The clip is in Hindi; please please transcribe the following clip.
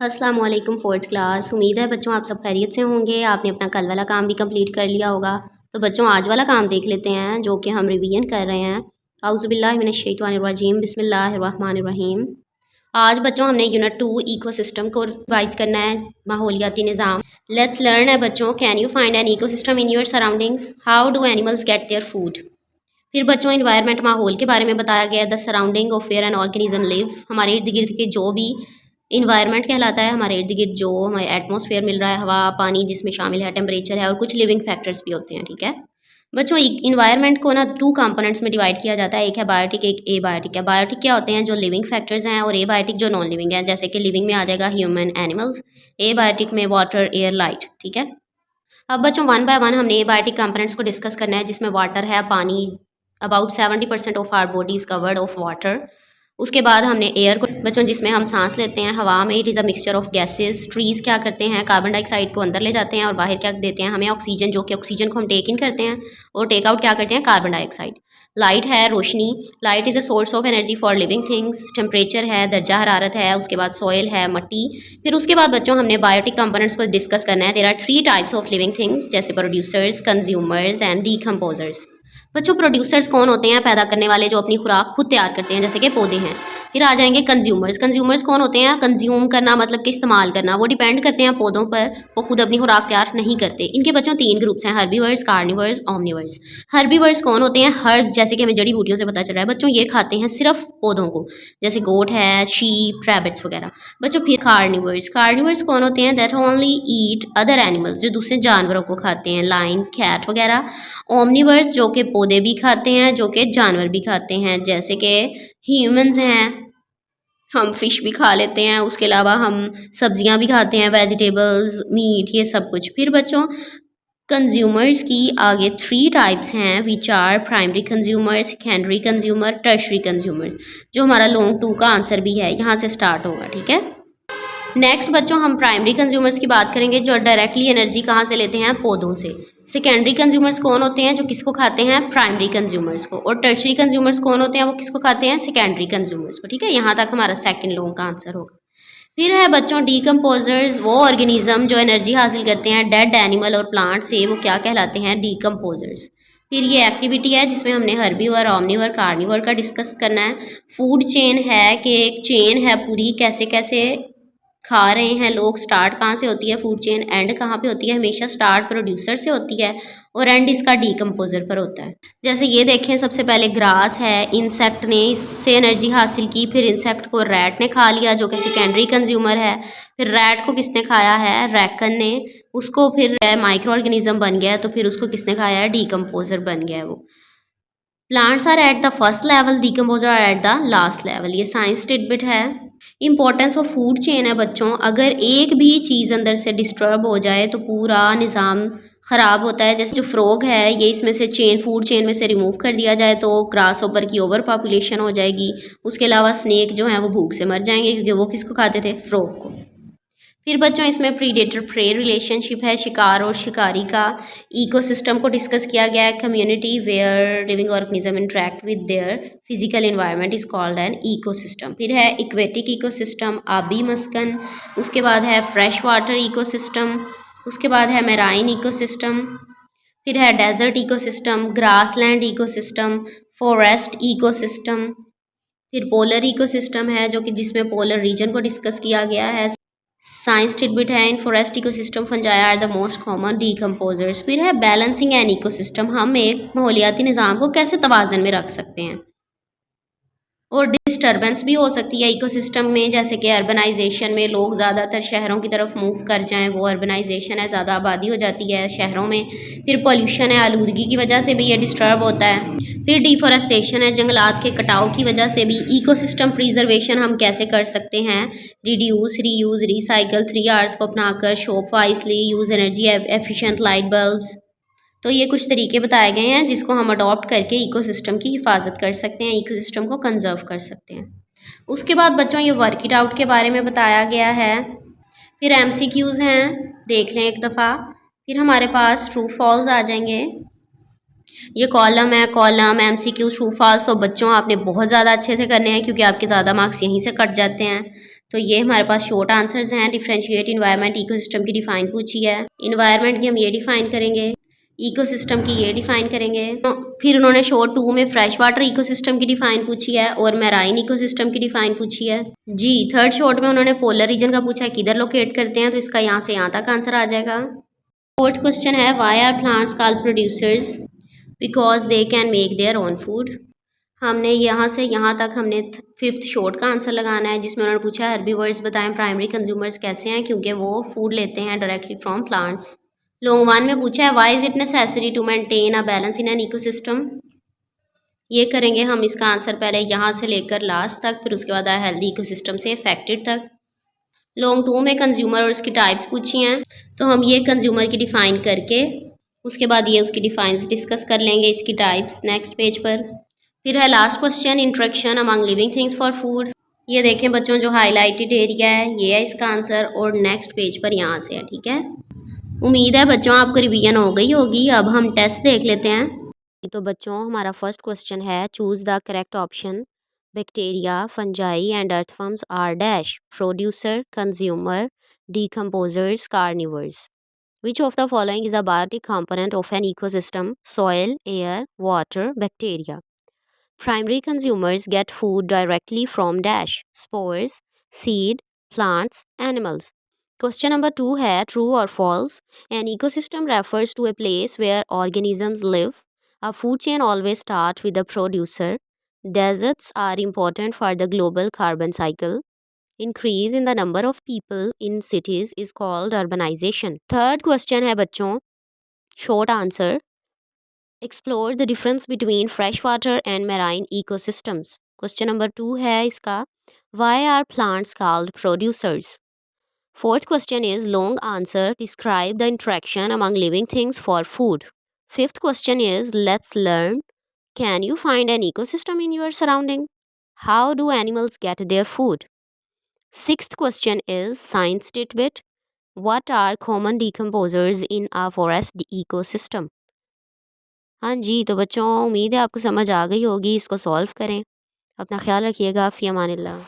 अस्सलाम वालेकुम फोर्थ क्लास। उम्मीद है बच्चों आप सब खैरियत से होंगे। आपने अपना कल वाला काम भी कंप्लीट कर लिया होगा। तो बच्चों आज वाला काम देख लेते हैं जो कि हम रिवीजन कर रहे हैं। औज़ुबिल्लाहि मिनश्शैतानिर्रजीम बिस्मिल्लाहिर्रहमानिर्रहीम। आज बच्चों हमने यूनिट 2 इकोसिस्टम को रिवाइज करना है, माहौलियाती निज़ाम। लेट्स लर्न है बच्चों, can you find an ecosystem in your surroundings? How do animals gate their food? फिर बच्चों इन्वायरमेंट माहौल के बारे में बताया गया है। The surrounding of where an organism live, हमारे इर्द गिर्द के जो भी इन्वायरमेंट कहलाता है, हमारे इर्द गिर्द जो हमें एटमॉस्फेयर मिल रहा है, हवा पानी जिसमें शामिल है, टेम्परेचर है और कुछ लिविंग फैक्टर्स भी होते हैं। ठीक है बच्चों, इन्वायरमेंट को ना 2 कंपोनेंट्स में डिवाइड किया जाता है, एक है बायोटिक, एक एबायोटिक है। बायोटिक क्या होते हैं? जो लिविंग फैक्टर्स हैं, और एबायोटिक जो नॉन लिविंग है। जैसे कि लिविंग में आ जाएगा ह्यूमन, एनिमल्स। एबायोटिक में वाटर, एयर, लाइट। ठीक है, अब बच्चों वन बाय वन हमने एबायोटिक कंपोनेंट्स को डिस्कस करना है, जिसमें वाटर है, पानी, about 70% of our body is covered of water. उसके बाद हमने एयर को बच्चों, जिसमें हम सांस लेते हैं हवा में, it is a mixture of gases. Trees क्या करते हैं? कार्बन डाइऑक्साइड को अंदर ले जाते हैं और बाहर क्या देते हैं हमें? ऑक्सीजन, जो कि ऑक्सीजन को हम टेक इन करते हैं और टेक आउट क्या करते हैं? Carbon dioxide. लाइट है, रोशनी। Light is a source of energy for living things. Temperature है, दर्जा हरारत है। उसके बाद सॉइल है, मट्टी। फिर उसके बाद बच्चों हमने बायोटिक कंपोनेंट्स को डिस्कस करना है। There are 3 types of living things, जैसे प्रोड्यूसर्स, कंज्यूमर्स एंड डीकम्पोजर्स। बच्चों प्रोड्यूसर्स कौन होते हैं? पैदा करने वाले, जो अपनी खुराक खुद तैयार करते हैं, जैसे कि पौधे हैं। फिर आ जाएंगे कंज्यूमर्स। कंज्यूमर्स कौन होते हैं? कंज्यूम करना मतलब कि इस्तेमाल करना, वो डिपेंड करते हैं पौधों पर, वो खुद अपनी खुराक तैयार नहीं करते। इनके बच्चों 3 ग्रुप्स हैं, हर्बीवर्स, कार्निवर्स, ओमनिवर्स। हर्बीवर्स कौन होते हैं? हर्ब्स, जैसे कि हमें जड़ी बूटियों से पता चल रहा है बच्चों, ये खाते हैं सिर्फ पौधों को, जैसे गोट है, शीप, रैबिट्स वगैरह। बच्चों फिर कार्निवर्स। कार्निवर्स कौन होते हैं? That only eat other animals, जो दूसरे जानवरों को खाते हैं, लाइन, कैट वगैरह। ओमनिवर्स जो कि पौधे भी खाते हैं, जो कि जानवर भी खाते हैं, जैसे कि ह्यूमंस हैं, हम फिश भी खा लेते हैं। उसके अलावा हम सब्जियां भी खाते हैं, वेजिटेबल्स, मीट, ये सब कुछ। फिर बच्चों कंज्यूमर्स की आगे 3 टाइप्स हैं, which are primary consumer, secondary consumer, tertiary consumer, जो हमारा लॉन्ग 2 का आंसर भी है, यहाँ से स्टार्ट होगा। ठीक है, नेक्स्ट बच्चों हम प्राइमरी कंज्यूमर्स की बात करेंगे, जो डायरेक्टली एनर्जी कहाँ से लेते हैं? पौधों से। सेकेंडरी कंज्यूमर्स कौन होते हैं? जो किसको खाते हैं? प्राइमरी कंज्यूमर्स को। और टर्शरी कंज्यूमर्स कौन होते हैं? वो किसको खाते हैं? सेकेंडरी कंज्यूमर्स को। ठीक है, यहाँ तक हमारा सेकंड लॉन्ग का आंसर होगा। फिर है बच्चों डीकम्पोजर्स, वो ऑर्गेनिज्म जो एनर्जी हासिल करते हैं डेड एनिमल और प्लांट से, वो क्या कहलाते हैं? डीकम्पोजर्स। फिर ये एक्टिविटी है जिसमें हमने हर्बीवर, ओमनिवर, कार्निवर का डिस्कस करना है। फूड चेन है कि एक चेन है पूरी, कैसे कैसे खा रहे हैं लोग। स्टार्ट कहाँ से होती है फूड चेन, एंड कहाँ पे होती है? हमेशा स्टार्ट प्रोड्यूसर से होती है और एंड इसका डीकम्पोजर पर होता है। जैसे ये देखें, सबसे पहले ग्रास है, इंसेक्ट ने इससे एनर्जी हासिल की, फिर इंसेक्ट को रैट ने खा लिया जो कि सेकेंडरी कंज्यूमर है। फिर रैट को किसने खाया है? रैकन ने। उसको फिर माइक्रो ऑर्गेनिज्म बन गया, तो फिर उसको किसने खाया है? डीकम्पोजर बन गया है वो। Plants are at the first level, decomposer are at the last level. ये साइंस टिडबिट है। इंपॉर्टेंस ऑफ फूड चेन है बच्चों, अगर एक भी चीज़ अंदर से डिस्टर्ब हो जाए तो पूरा निज़ाम ख़राब होता है। जैसे जो फ्रॉग है, ये इसमें से चेन, फूड चेन में से रिमूव कर दिया जाए तो ग्रास ओवर की ओवर पॉपुलेशन हो जाएगी। उसके अलावा स्नेक जो है वो भूख से मर जाएंगे, क्योंकि वो किसको खाते थे? फ्रॉग को। फिर बच्चों इसमें प्रीडेटर प्रे रिलेशनशिप है, शिकार और शिकारी का। इकोसिस्टम को डिस्कस किया गया है, community where living organism interact with their physical environment is called an ecosystem. फिर है इक्वेटिक इकोसिस्टम, आबी मस्कन। उसके बाद है फ्रेश वाटर इकोसिस्टम। उसके बाद है मेराइन इकोसिस्टम। फिर है desert ecosystem, grassland ecosystem, forest ecosystem. फिर पोलर इकोसिस्टम है, जो कि जिसमें पोलर रीजन को डिस्कस किया गया है। साइंस टिडबिट है, in forest ecosystem fungi are the most common decomposers. फिर है बैलेंसिंग एन इकोसिस्टम, हम एक माहौलियाती निज़ाम को कैसे तवाज़न में रख सकते हैं। और डिस्टर्बेंस भी हो सकती है इकोसिस्टम में, जैसे कि अर्बनाइजेशन में लोग ज़्यादातर शहरों की तरफ मूव कर जाएं, वो अर्बनाइजेशन है, ज़्यादा आबादी हो जाती है शहरों में। फिर पॉल्यूशन है, आलूदगी की वजह से भी ये डिस्टर्ब होता है। फिर डिफॉरेस्टेशन है, जंगलात के कटाव की वजह से भी। इकोसिस्टम प्रिजर्वेशन हम कैसे कर सकते हैं? रिड्यूस, रीयूज़, रिसाइकल, 3 R's को अपनाकर, shop wisely, use energy efficient light bulbs. तो ये कुछ तरीके बताए गए हैं जिसको हम अडॉप्ट करके इकोसिस्टम की हिफाजत कर सकते हैं, इकोसिस्टम को कंजर्व कर सकते हैं। उसके बाद बच्चों ये वर्क इट आउट के बारे में बताया गया है। फिर MCQs हैं, देख लें एक दफ़ा। फिर हमारे पास ट्रू फॉल्स आ जाएंगे। ये कॉलम है, कॉलम MCQ ट्रू फॉल्स। तो बच्चों आपने बहुत ज़्यादा अच्छे से करने हैं, क्योंकि आपके ज़्यादा मार्क्स यहीं से कट जाते हैं। तो ये हमारे पास शॉर्ट आंसर्स हैं। डिफरेंशिएट इन्वायरमेंट इकोसिस्टम की डिफाइन पूछी है। इन्वायरमेंट की हम ये डिफाइन करेंगे, इकोसिस्टम की ये डिफाइन करेंगे। फिर उन्होंने शॉर्ट 2 में फ्रेश वाटर इकोसिस्टम की डिफाइन पूछी है और मैराइन इकोसिस्टम की डिफाइन पूछी है। जी थर्ड शॉर्ट में उन्होंने पोलर रीजन का पूछा है, किधर लोकेट करते हैं, तो इसका यहाँ से यहाँ तक आंसर आ जाएगा। फोर्थ क्वेश्चन है, why are plants called producers? Because they can make their own food. हमने यहाँ से यहाँ तक हमने फिफ्थ शॉर्ट का आंसर लगाना है, जिसमें उन्होंने पूछा है हर्बीवर्स बताएं प्राइमरी कंज्यूमर्स कैसे हैं, क्योंकि वो फूड लेते हैं directly from plants. Long one में पूछा है, why is it necessary to maintain a balance in an ecosystem. ये करेंगे हम इसका आंसर पहले यहाँ से लेकर लास्ट तक, फिर उसके बाद हेल्दी इकोसिस्टम से अफेक्टेड तक। लॉन्ग 2 में कंज्यूमर और उसकी टाइप्स पूछी हैं, तो हम ये कंज्यूमर की डिफाइन करके उसके बाद ये उसकी डिफाइंस डिस्कस कर लेंगे, इसकी टाइप्स नेक्स्ट पेज पर। फिर है last question, interaction among living things for food. ये देखें बच्चों, जो हाईलाइटेड एरिया है ये है इसका आंसर और नेक्स्ट पेज पर यहाँ से है। ठीक है, उम्मीद है बच्चों आपको रिवीजन हो गई होगी। अब हम टेस्ट देख लेते हैं। तो बच्चों हमारा फर्स्ट क्वेश्चन है, choose the correct option. Bacteria, fungi and earthworms are dash producer, consumer, decomposers, carnivores. Which of the following is a biotic component of an ecosystem? Soil, air, water, bacteria. Primary consumers get food directly from dash spores, seed, plants, animals. Question number 2 है, true or false? An ecosystem refers to a place where organisms live. A food chain always starts with the producer. Deserts are important for the global carbon cycle. Increase in the number of people in cities is called urbanization. Third question है बच्चों, short answer. Explore the difference between freshwater and marine ecosystems. Question number 2 है इसका, why are plants called producers? Fourth question is long answer. Describe the interaction among living things for food. Fifth question is let's learn. Can you find an ecosystem in your surrounding? How do animals get their food? Sixth question is science tidbit. What are common decomposers in a forest ecosystem? हाँ जी, तो बच्चों उम्मीद है आपको समझ आ गई होगी। इसको सॉल्व करें। अपना ख्याल रखिएगा। फ़ी अमानिल्लाह।